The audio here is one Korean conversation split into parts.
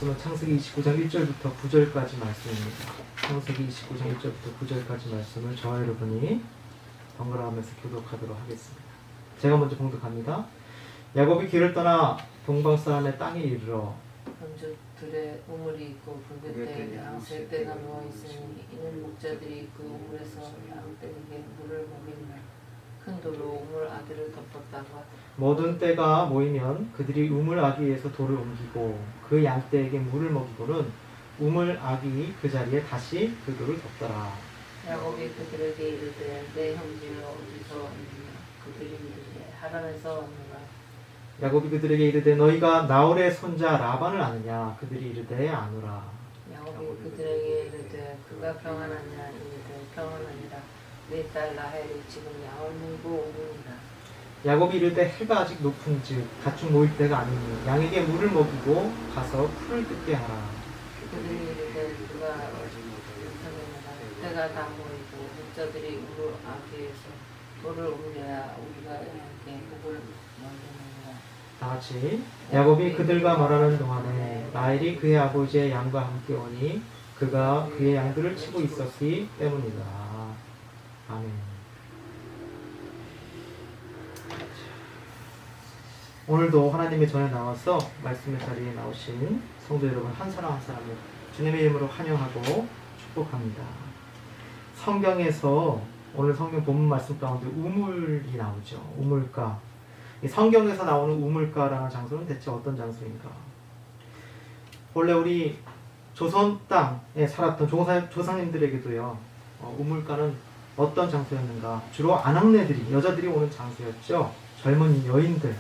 말씀은 창세기 29장 1절부터 9절까지 말씀입니다. 창세기 29장 1절부터 9절까지 말씀을 저와 여러분이 번갈아가면서 교독하도록 하겠습니다. 제가 먼저 봉독합니다. 야곱이 길을 떠나 동방 사람의 땅에 이르러 본즉 들에 우물이 있고 붉은때 양새떼가 누워있으니 이는 목자들이 그 우물에서 양떼에게 물을 먹이며 큰 돌로 우물 아귀를 덮었다고 하더라. 모든 떼가 모이면 그들이 우물 아귀에서 돌을 옮기고 그 양떼에게 물을 먹이고는 우물 아귀 그 자리에 다시 그 돌을 덮더라. 야곱이 그들에게 이르되 내 형제여 어디서 왔느냐. 그들이 이르되 하란에서 왔노라. 야곱이 그들에게 이르되 너희가 나홀의 손자 라반을 아느냐. 그들이 이르되 아노라. 야곱이 그들에게 이르되 그가 평안하냐. 이르되 평안하니라. 내 딸 라헬이 지금 양을 물고 오느니라. 야곱이 이르되 해가 아직 높은즉 가축 모일 때가 아니니 양에게 물을 먹이고 가서 풀을 뜯게 하라. 그들이 이르되 그가 못하느니라. 때가 다 모이고 목자들이 우물 아귀에서 돌을 옮겨야 우리가 양에게 목을 먹이느니라. 다같이 야곱이 그들과 말하는 동안에 라헬이 그의 아버지의 양과 함께 오니 그가 그의 양들을 치고 있었기 때문이다. 아멘. 오늘도 하나님의 전에 나와서 말씀의 자리에 나오신 성도 여러분 한 사람 한 사람을 주님의 이름으로 환영하고 축복합니다. 성경에서 오늘 성경 본문 말씀 가운데 우물이 나오죠. 우물가. 이 성경에서 나오는 우물가라는 장소는 대체 어떤 장소인가? 원래 우리 조선 땅에 살았던 조상님들에게도요, 우물가는 어떤 장소였는가? 주로 아낙네들이, 여자들이 오는 장소였죠. 젊은 여인들,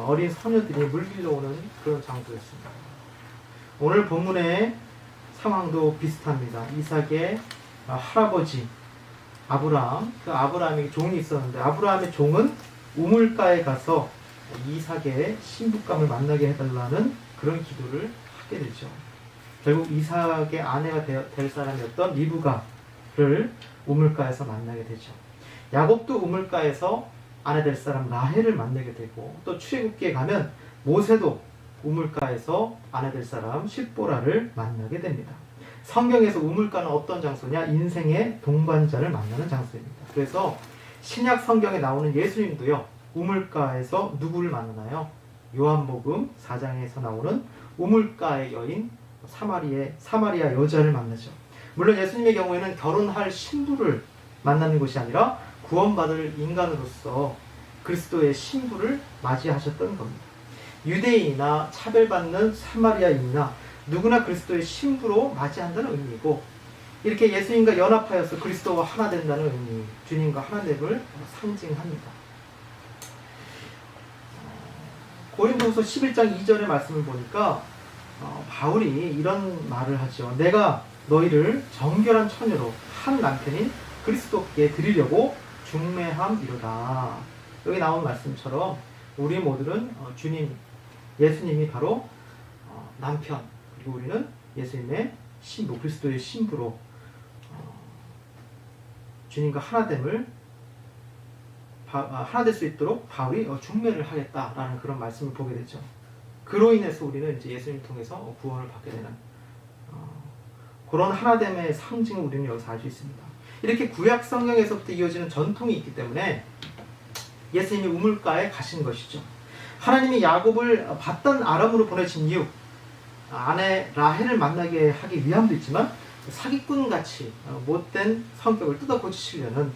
어린 소녀들이 물길로 오는 그런 장소였습니다. 오늘 본문의 상황도 비슷합니다. 이삭의 할아버지 아브라함, 그 아브라함에게 종이 있었는데 아브라함의 종은 우물가에 가서 이삭의 신부감을 만나게 해달라는 그런 기도를 하게 되죠. 결국 이삭의 아내가 될 사람이었던 리브가를 우물가에서 만나게 되죠. 야곱도 우물가에서 아내 될 사람 라헬을 만나게 되고, 또 출애굽기에 가면 모세도 우물가에서 아내 될 사람 십보라를 만나게 됩니다. 성경에서 우물가는 어떤 장소냐? 인생의 동반자를 만나는 장소입니다. 그래서 신약 성경에 나오는 예수님도요, 우물가에서 누구를 만나나요? 요한복음 4장에서 나오는 우물가의 여인 사마리아 여자를 만나죠. 물론 예수님의 경우에는 결혼할 신부를 만나는 것이 아니라 구원받을 인간으로서 그리스도의 신부를 맞이하셨던 겁니다. 유대인이나 차별받는 사마리아인이나 누구나 그리스도의 신부로 맞이한다는 의미고, 이렇게 예수님과 연합하여서 그리스도와 하나 된다는 의미, 주님과 하나됨을 상징합니다. 고린도후서 11장 2절의 말씀을 보니까 바울이 이런 말을 하죠. 내가 너희를 정결한 처녀로 한 남편인 그리스도께 드리려고 중매함이로다. 여기 나온 말씀처럼 우리 모두는 예수님이 바로 남편, 그리고 우리는 예수님의 신부, 그리스도의 신부로 주님과 하나됨을 하나 될 수 있도록 바울이 중매를 하겠다라는 그런 말씀을 보게 되죠. 그로 인해서 우리는 이제 예수님을 통해서 구원을 받게 되는 그런 하나됨의 상징을 우리는 여기서 알 수 있습니다. 이렇게 구약 성경에서부터 이어지는 전통이 있기 때문에 예수님이 우물가에 가신 것이죠. 하나님이 야곱을 바단 아람으로 보내신 이유, 아내 라헬을 만나게 하기 위함도 있지만 사기꾼같이 못된 성격을 뜯어 고치시려는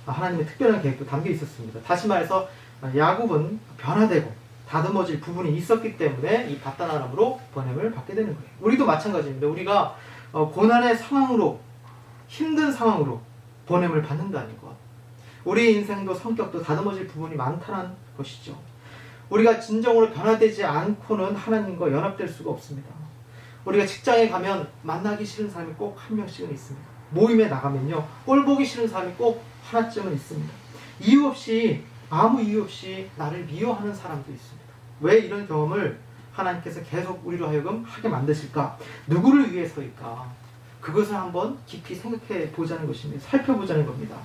하나님의 특별한 계획도 담겨 있었습니다. 다시 말해서 야곱은 변화되고 다듬어질 부분이 있었기 때문에 이 바단 아람으로 보냄을 받게 되는 거예요. 우리도 마찬가지입니다. 우리가 고난의 상황으로, 힘든 상황으로 보냄을 받는다는 것, 우리 인생도 성격도 다듬어질 부분이 많다는 것이죠. 우리가 진정으로 변화되지 않고는 하나님과 연합될 수가 없습니다. 우리가 직장에 가면 만나기 싫은 사람이 꼭 한 명씩은 있습니다. 모임에 나가면요, 꼴 보기 싫은 사람이 꼭 하나쯤은 있습니다. 아무 이유 없이 나를 미워하는 사람도 있습니다. 왜 이런 경험을 하나님께서 계속 우리로 하여금 하게 만드실까? 누구를 위해서일까? 그것을 한번 깊이 생각해 보자는 것입니다. 살펴보자는 겁니다.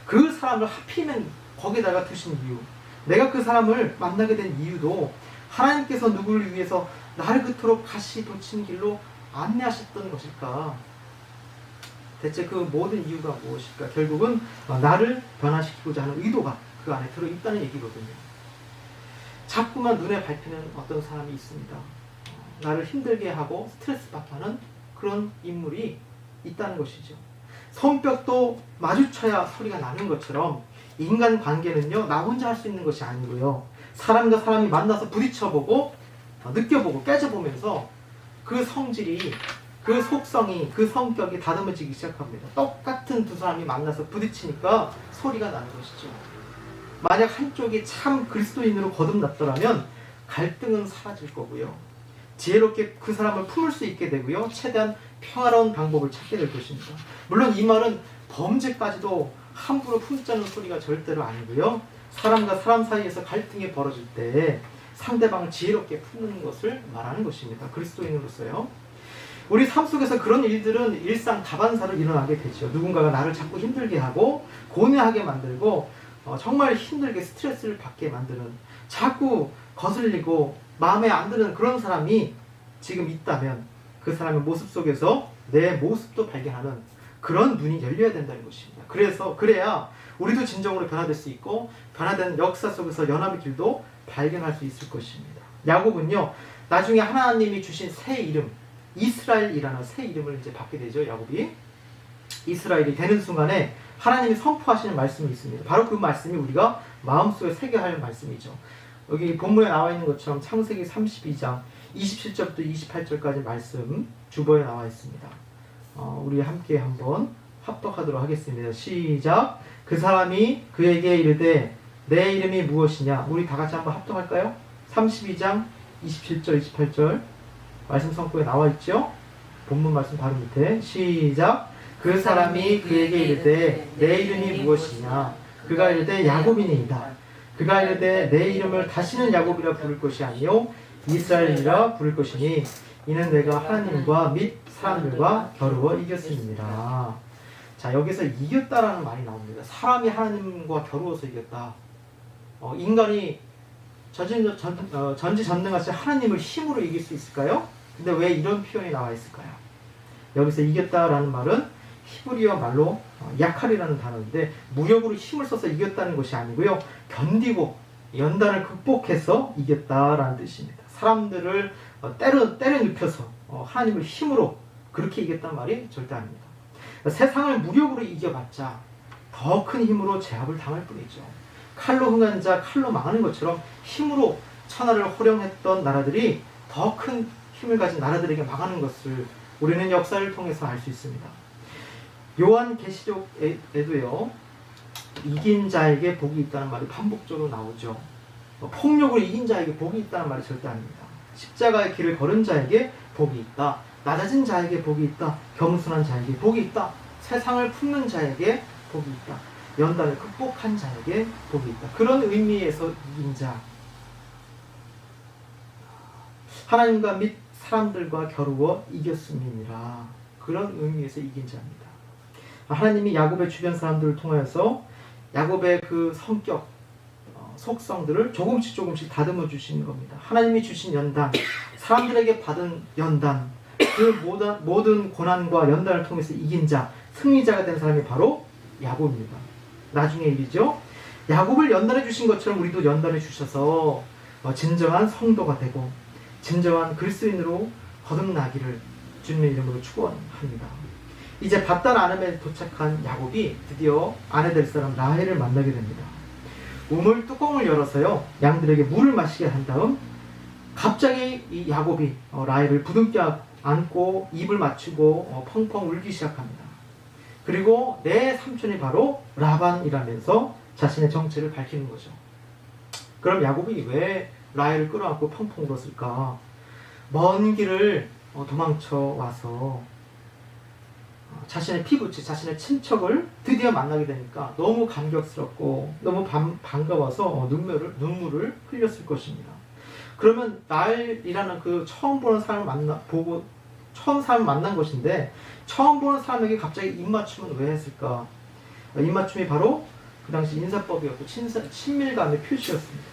그 사람을 하필이면 거기다가 두신 이유, 내가 그 사람을 만나게 된 이유도 하나님께서 누구를 위해서 나를 그토록 가시 돋친 길로 안내하셨던 것일까? 대체 그 모든 이유가 무엇일까? 결국은 나를 변화시키고자 하는 의도가 그 안에 들어있다는 얘기거든요. 자꾸만 눈에 밟히는 어떤 사람이 있습니다. 나를 힘들게 하고 스트레스 받게 하는 그런 인물이 있다는 것이죠. 성벽도 마주쳐야 소리가 나는 것처럼 인간 관계는요, 나 혼자 할 수 있는 것이 아니고요. 사람과 사람이 만나서 부딪혀보고 느껴보고 깨져보면서 그 성질이, 그 속성이, 그 성격이 다듬어지기 시작합니다. 똑같은 두 사람이 만나서 부딪히니까 소리가 나는 것이죠. 만약 한쪽이 참 그리스도인으로 거듭났더라면 갈등은 사라질 거고요. 지혜롭게 그 사람을 품을 수 있게 되고요. 최대한 평화로운 방법을 찾게 될 것입니다. 물론 이 말은 범죄까지도 함부로 품자는 소리가 절대로 아니고요. 사람과 사람 사이에서 갈등이 벌어질 때 상대방을 지혜롭게 품는 것을 말하는 것입니다. 그리스도인으로서요. 우리 삶 속에서 그런 일들은 일상 다반사로 일어나게 되죠. 누군가가 나를 자꾸 힘들게 하고 고뇌하게 만들고 정말 힘들게 스트레스를 받게 만드는, 자꾸 거슬리고 마음에 안 드는 그런 사람이 지금 있다면 그 사람의 모습 속에서 내 모습도 발견하는 그런 눈이 열려야 된다는 것입니다. 그래야 우리도 진정으로 변화될 수 있고 변화된 역사 속에서 연합의 길도 발견할 수 있을 것입니다. 야곱은요, 나중에 하나님이 주신 새 이름, 이스라엘이라는 새 이름을 이제 받게 되죠. 야곱이 이스라엘이 되는 순간에 하나님이 선포하시는 말씀이 있습니다. 바로 그 말씀이 우리가 마음속에 새겨야 할 말씀이죠. 여기 본문에 나와 있는 것처럼 창세기 32장 27절부터 28절까지 말씀 주보에 나와 있습니다. 우리 함께 한번 합독하도록 하겠습니다. 시작. 그 사람이 그에게 이르되 내 이름이 무엇이냐? 우리 다 같이 한번 합독할까요? 32장 27절 28절 말씀 성구에 나와 있죠? 본문 말씀 바로 밑에 시작. 그 사람이 그에게 이르되 내 이름이 무엇이냐? 그가 이르되 야곱이니이다. 그가 이르되 내 이름을 다시는 야곱이라 부를 것이 아니요 이스라엘이라 부를 것이니 이는 내가 하나님과 및 사람들과 겨루어 이겼습니다. 자, 여기서 이겼다라는 말이 나옵니다. 사람이 하나님과 겨루어서 이겼다. 인간이 전지전능하신 하나님을 힘으로 이길 수 있을까요? 근데 왜 이런 표현이 나와 있을까요? 여기서 이겼다라는 말은 히브리어 말로 야칼이라는 단어인데 무력으로 힘을 써서 이겼다는 것이 아니고요. 견디고 연단을 극복해서 이겼다라는 뜻입니다. 사람들을 때려 눕혀서 하나님을 힘으로 그렇게 이겼단 말이 절대 아닙니다. 세상을 무력으로 이겨봤자 더 큰 힘으로 제압을 당할 뿐이죠. 칼로 흥한 자 칼로 망하는 것처럼 힘으로 천하를 호령했던 나라들이 더 큰 힘을 가진 나라들에게 망하는 것을 우리는 역사를 통해서 알 수 있습니다. 요한계시록에도요, 이긴 자에게 복이 있다는 말이 반복적으로 나오죠. 폭력으로 이긴 자에게 복이 있다는 말이 절대 아닙니다. 십자가의 길을 걸은 자에게 복이 있다. 낮아진 자에게 복이 있다. 겸손한 자에게 복이 있다. 세상을 품는 자에게 복이 있다. 연단을 극복한 자에게 복이 있다. 그런 의미에서 이긴 자, 하나님과 및 사람들과 겨루어 이겼음이니라. 그런 의미에서 이긴 자입니다. 하나님이 야곱의 주변 사람들을 통하여서 야곱의 그 성격, 속성들을 조금씩 다듬어 주시는 겁니다. 하나님이 주신 연단, 사람들에게 받은 연단, 그 모든 고난과 연단을 통해서 이긴 자, 승리자가 된 사람이 바로 야곱입니다. 나중에 일이죠. 야곱을 연단해 주신 것처럼 우리도 연단해 주셔서 진정한 성도가 되고 진정한 그리스도인으로 거듭나기를 주님의 이름으로 축원합니다. 이제 밧단 아름에 도착한 야곱이 드디어 아내 될 사람 라헬을 만나게 됩니다. 우물 뚜껑을 열어서요, 양들에게 물을 마시게 한 다음 갑자기 이 야곱이 라헬을 부둥켜 안고 입을 맞추고 펑펑 울기 시작합니다. 그리고 내 삼촌이 바로 라반이라면서 자신의 정체를 밝히는 거죠. 그럼 야곱이 왜 라헬을 끌어안고 펑펑 울었을까? 먼 길을 도망쳐 와서 자신의 피부치, 자신의 친척을 드디어 만나게 되니까 너무 감격스럽고 너무 반가워서 눈물을 흘렸을 것입니다. 그러면 라헬이라는 그 처음 보는 사람을 처음 사람을 만난 것인데 처음 보는 사람에게 갑자기 입맞춤은 왜 했을까? 입맞춤이 바로 그 당시 인사법이었고 친밀감의 표시였습니다.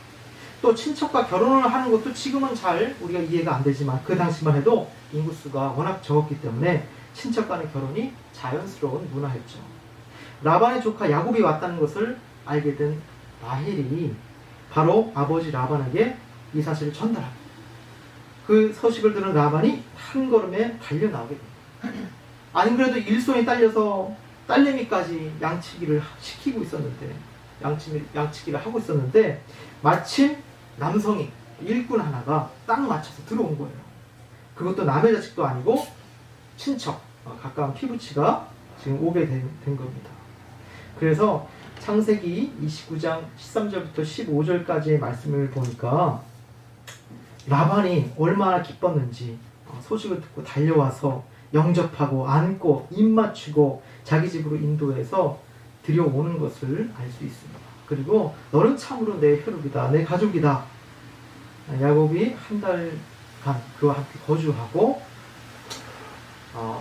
또 친척과 결혼을 하는 것도 지금은 잘 우리가 이해가 안 되지만 그 당시만 해도 인구수가 워낙 적었기 때문에 친척 간의 결혼이 자연스러운 문화였죠. 라반의 조카 야곱이 왔다는 것을 알게 된 라헬이 바로 아버지 라반에게 이 사실을 전달합니다. 그 소식을 들은 라반이 한 걸음에 달려나오게 됩니다. 아니 그래도 일손이 딸려서 딸내미까지 양치기를 시키고 있었는데 양치기를 하고 있었는데 마침 남성이 일꾼 하나가 딱 맞춰서 들어온 거예요. 그것도 남의 자식도 아니고 친척, 가까운 피부치가 지금 오게 된 겁니다. 그래서 창세기 29장 13절부터 15절까지의 말씀을 보니까 라반이 얼마나 기뻤는지 소식을 듣고 달려와서 영접하고 안고 입 맞추고 자기 집으로 인도해서 들여오는 것을 알 수 있습니다. 그리고 너는 참으로 내 혈육이다, 내 가족이다. 야곱이 한 달간 그와 함께 거주하고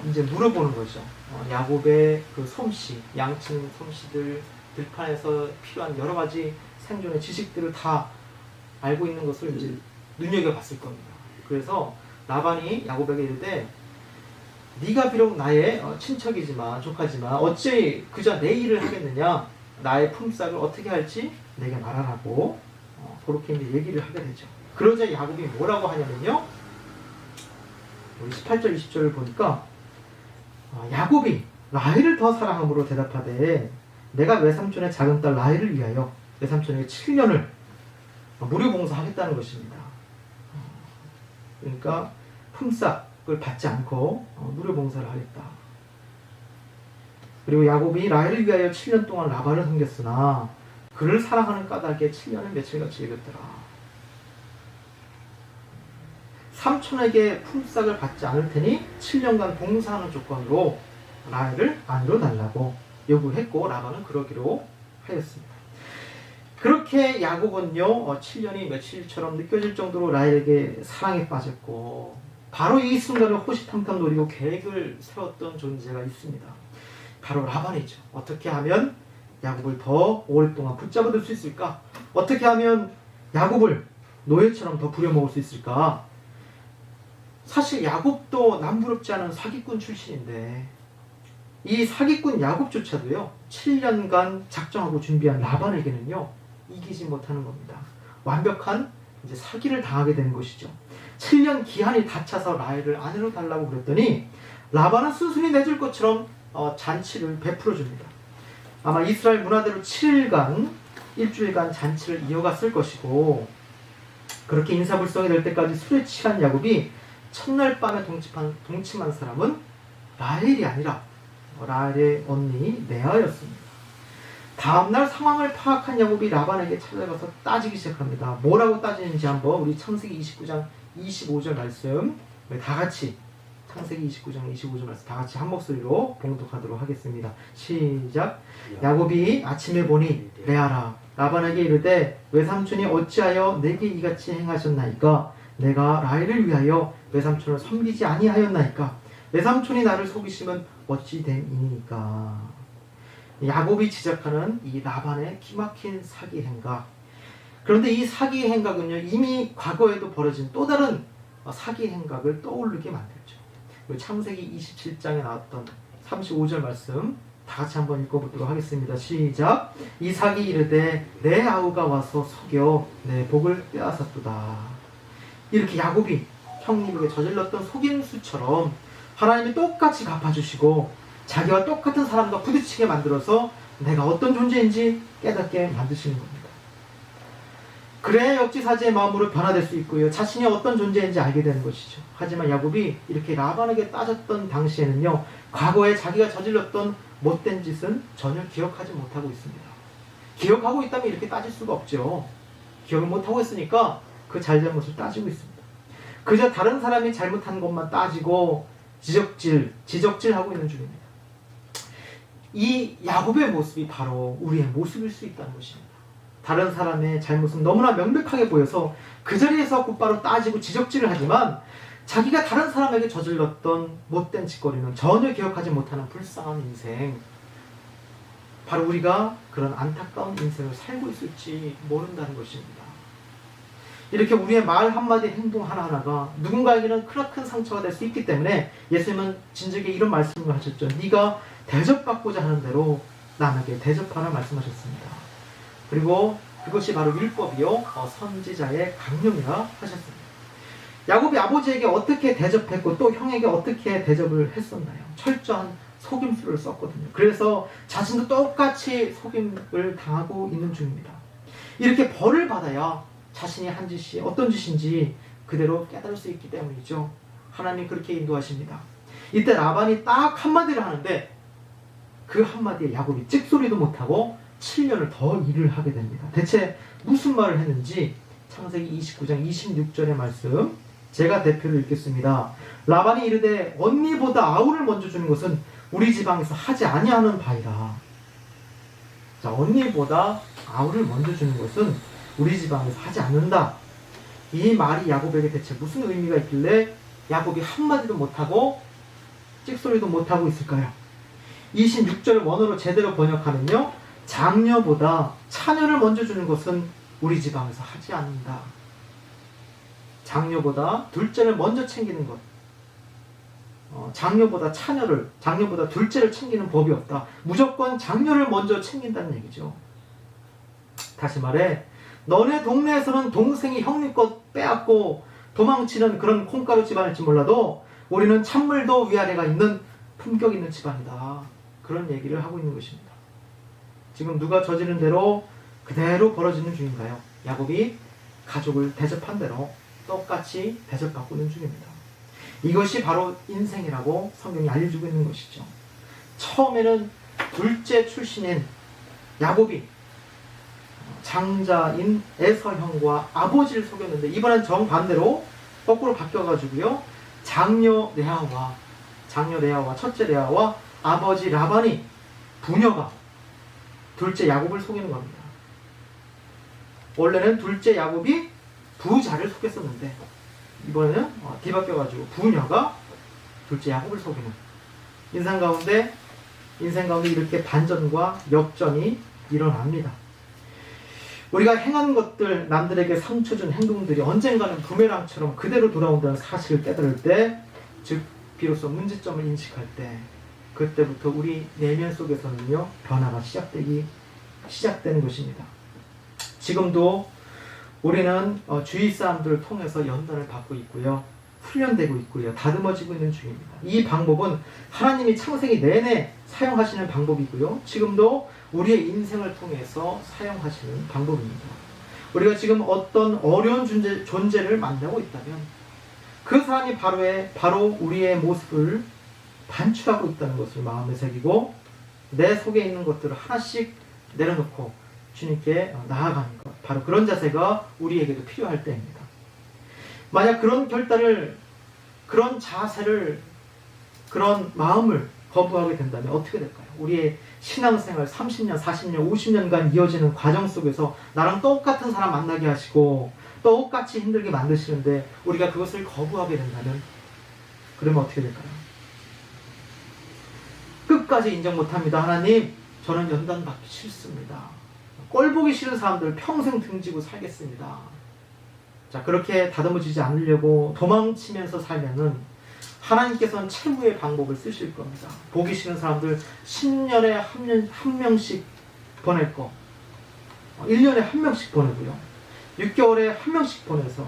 이제 물어보는 거죠. 야곱의 그 솜씨, 양친 솜씨들, 들판에서 필요한 여러 가지 생존의 지식들을 다 알고 있는 것을 이제 눈여겨봤을 겁니다. 그래서 라반이 야곱에게 이르되 네가 비록 나의 친척이지만 조카지만 어찌 그저 내 일을 하겠느냐, 나의 품삯을 어떻게 할지 내게 말하라고 그렇게 이제 얘기를 하게 되죠. 그러자 야곱이 뭐라고 하냐면요, 우리 18절 20절을 보니까 야곱이 라헬을 더 사랑함으로 대답하되 내가 외삼촌의 작은 딸 라헬을 위하여 외삼촌에게 7년을 무료 봉사하겠다는 것입니다. 그러니까 품삯을 받지 않고 무료 봉사를 하겠다. 그리고 야곱이 라헬을 위하여 7년 동안 라반을 섬겼으나 그를 사랑하는 까닭에 7년을 며칠같이 여겼더라. 삼촌에게 품삯을 받지 않을 테니 7년간 봉사하는 조건으로 라헬을 안으로 달라고 요구했고 라반은 그러기로 하였습니다. 그렇게 야곱은요 7년이 며칠처럼 느껴질 정도로 라헬에게 사랑에 빠졌고 바로 이 순간을 호시탐탐 노리고 계획을 세웠던 존재가 있습니다. 바로 라반이죠. 어떻게 하면 야곱을 더 오랫동안 붙잡아둘 수 있을까? 어떻게 하면 야곱을 노예처럼 더 부려먹을 수 있을까? 사실 야곱도 남부럽지 않은 사기꾼 출신인데 이 사기꾼 야곱조차도요 7년간 작정하고 준비한 라반에게는요 이기지 못하는 겁니다. 완벽한 이제 사기를 당하게 되는 것이죠. 7년 기한이 다 차서 라헬을 아내로 달라고 그랬더니 라반은 순순히 내줄 것처럼 잔치를 베풀어 줍니다. 아마 이스라엘 문화대로 7일간 일주일간 잔치를 이어갔을 것이고 그렇게 인사불성이 될 때까지 술에 취한 야곱이 첫날 밤에 동침한 사람은 라헬이 아니라 라헬의 언니 레아였습니다. 다음날 상황을 파악한 야곱이 라반에게 찾아가서 따지기 시작합니다. 뭐라고 따지는지 한번 우리 창세기 29장 25절 말씀 다 같이 창세기 29장 25절 말씀 다 같이 한 목소리로 봉독하도록 하겠습니다. 시작. 야곱이 아침에 보니 레아라 라반에게 이르되 외삼촌이 어찌하여 내게 이같이 행하셨나이까? 내가 라헬을 위하여 외삼촌을 섬기지 아니하였나이까? 외삼촌이 나를 속이시면 어찌 됨이니까? 야곱이 지적하는 이 라반의 기막힌 사기 행각. 그런데 이 사기 행각은요 이미 과거에도 벌어진 또 다른 사기 행각을 떠오르게 만들죠. 창세기 27장에 나왔던 35절 말씀 다 같이 한번 읽어보도록 하겠습니다. 시작. 이삭이 이르되 내 아우가 와서 속여 내 복을 빼앗았도다. 이렇게 야곱이 형님에게 저질렀던 속임수처럼 하나님이 똑같이 갚아주시고 자기와 똑같은 사람과 부딪히게 만들어서 내가 어떤 존재인지 깨닫게 만드시는 겁니다. 그래야 역지사지의 마음으로 변화될 수 있고요. 자신이 어떤 존재인지 알게 되는 것이죠. 하지만 야곱이 이렇게 라반에게 따졌던 당시에는요. 과거에 자기가 저질렀던 못된 짓은 전혀 기억하지 못하고 있습니다. 기억하고 있다면 이렇게 따질 수가 없죠. 기억을 못하고 있으니까 그 잘잘못을 따지고 있습니다. 그저 다른 사람이 잘못한 것만 따지고 지적질하고 있는 중입니다. 이 야곱의 모습이 바로 우리의 모습일 수 있다는 것입니다. 다른 사람의 잘못은 너무나 명백하게 보여서 그 자리에서 곧바로 따지고 지적질을 하지만 자기가 다른 사람에게 저질렀던 못된 짓거리는 전혀 기억하지 못하는 불쌍한 인생, 바로 우리가 그런 안타까운 인생을 살고 있을지 모른다는 것입니다. 이렇게 우리의 말 한마디 행동 하나하나가 누군가에게는 크나큰 상처가 될 수 있기 때문에 예수님은 진즉에 이런 말씀을 하셨죠. 네가 대접받고자 하는 대로 남에게 대접하라 말씀하셨습니다. 그리고 그것이 바로 율법이요 선지자의 강령이라 하셨습니다. 야곱이 아버지에게 어떻게 대접했고 또 형에게 어떻게 대접을 했었나요? 철저한 속임수를 썼거든요. 그래서 자신도 똑같이 속임을 당하고 있는 중입니다. 이렇게 벌을 받아야 자신이 한 짓이 어떤 짓인지 그대로 깨달을 수 있기 때문이죠. 하나님이 그렇게 인도하십니다. 이때 라반이 딱 한마디를 하는데 그 한마디에 야곱이 찍소리도 못하고 7년을 더 일을 하게 됩니다. 대체 무슨 말을 했는지 창세기 29장 26절의 말씀 제가 대표로 읽겠습니다. 라반이 이르되 언니보다 아우를 먼저 주는 것은 우리 지방에서 하지 아니하는 바이라. 자, 언니보다 아우를 먼저 주는 것은 우리 지방에서 하지 않는다. 이 말이 야곱에게 대체 무슨 의미가 있길래 야곱이 한마디도 못하고 찍소리도 못하고 있을까요? 26절 원어로 제대로 번역하면요, 장녀보다 차녀를 먼저 주는 것은 우리 지방에서 하지 않는다. 장녀보다 둘째를 먼저 챙기는 것, 장녀보다 둘째를 챙기는 법이 없다. 무조건 장녀를 먼저 챙긴다는 얘기죠. 다시 말해, 너네 동네에서는 동생이 형님 것 빼앗고 도망치는 그런 콩가루 집안일지 몰라도 우리는 찬물도 위아래가 있는 품격 있는 집안이다. 그런 얘기를 하고 있는 것입니다. 지금 누가 저지른 대로 그대로 벌어지는 중인가요? 야곱이 가족을 대접한 대로 똑같이 대접받고 있는 중입니다. 이것이 바로 인생이라고 성경이 알려주고 있는 것이죠. 처음에는 둘째 출신인 야곱이 장자인 에서 형과 아버지를 속였는데 이번엔 정반대로 거꾸로 바뀌어가지고요, 장녀 레아와 첫째 레아와 아버지 라반이 부녀가 둘째 야곱을 속이는 겁니다. 원래는 둘째 야곱이 부자를 속였었는데 이번에는 뒤바뀌어가지고 부녀가 둘째 야곱을 속이는 인생 가운데 이렇게 반전과 역전이 일어납니다. 우리가 행한 것들, 남들에게 상처 준 행동들이 언젠가는 부메랑처럼 그대로 돌아온다는 사실을 깨달을 때, 즉 비로소 문제점을 인식할 때, 그때부터 우리 내면 속에서는요 변화가 시작되는 것입니다. 지금도 우리는 주위 사람들을 통해서 연단을 받고 있고요, 훈련되고 있고요, 다듬어지고 있는 중입니다. 이 방법은 하나님이 창세기 내내 사용하시는 방법이고요, 지금도 우리의 인생을 통해서 사용하시는 방법입니다. 우리가 지금 어떤 어려운 존재를 만나고 있다면 그 사람이 바로 우리의 모습을 반출하고 있다는 것을 마음에 새기고 내 속에 있는 것들을 하나씩 내려놓고 주님께 나아가는 것, 바로 그런 자세가 우리에게도 필요할 때입니다. 만약 그런 결단을, 그런 자세를, 그런 마음을 거부하게 된다면 어떻게 될까요? 우리의 신앙생활 30년, 40년, 50년간 이어지는 과정 속에서 나랑 똑같은 사람 만나게 하시고 똑같이 힘들게 만드시는데 우리가 그것을 거부하게 된다면 그러면 어떻게 될까요? 끝까지 인정 못합니다. 하나님, 저는 연단받기 싫습니다. 꼴보기 싫은 사람들 평생 등지고 살겠습니다. 자, 그렇게 다듬어지지 않으려고 도망치면서 살면은 하나님께서는 최후의 방법을 쓰실 겁니다. 보기 싫은 사람들 10년에 한 명씩 보낼 거, 1년에 한 명씩 보내고요, 6개월에 한 명씩 보내서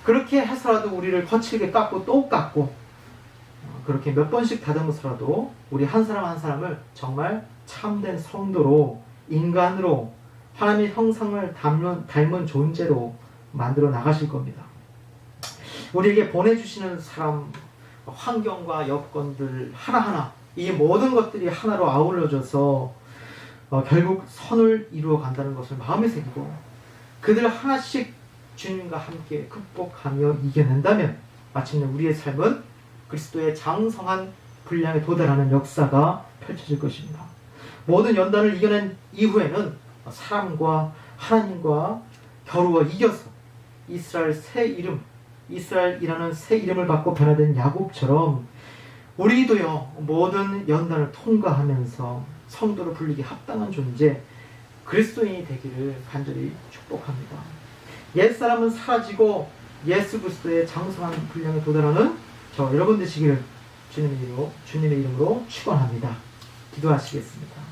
그렇게 해서라도 우리를 거칠게 깎고 또 깎고, 그렇게 몇 번씩 다듬어서라도 우리 한 사람 한 사람을 정말 참된 성도로, 인간으로, 하나님의 형상을 닮은 존재로 만들어 나가실 겁니다. 우리에게 보내주시는 사람, 환경과 여건들 하나하나, 이 모든 것들이 하나로 아울러져서 결국 선을 이루어 간다는 것을 마음에 새기고 그들 하나씩 주님과 함께 극복하며 이겨낸다면 마침내 우리의 삶은 그리스도의 장성한 분량에 도달하는 역사가 펼쳐질 것입니다. 모든 연단을 이겨낸 이후에는 사람과 하나님과 겨루어 이겨서 이스라엘이라는 새 이름을 받고 변화된 야곱처럼 우리도요 모든 연단을 통과하면서 성도로 불리기 합당한 존재, 그리스도인이 되기를 간절히 축복합니다. 옛사람은 사라지고 예수 그리스도의 장성한 분량에 도달하는 저 여러분 되시기를 주님의 이름으로 축원합니다. 기도하시겠습니다.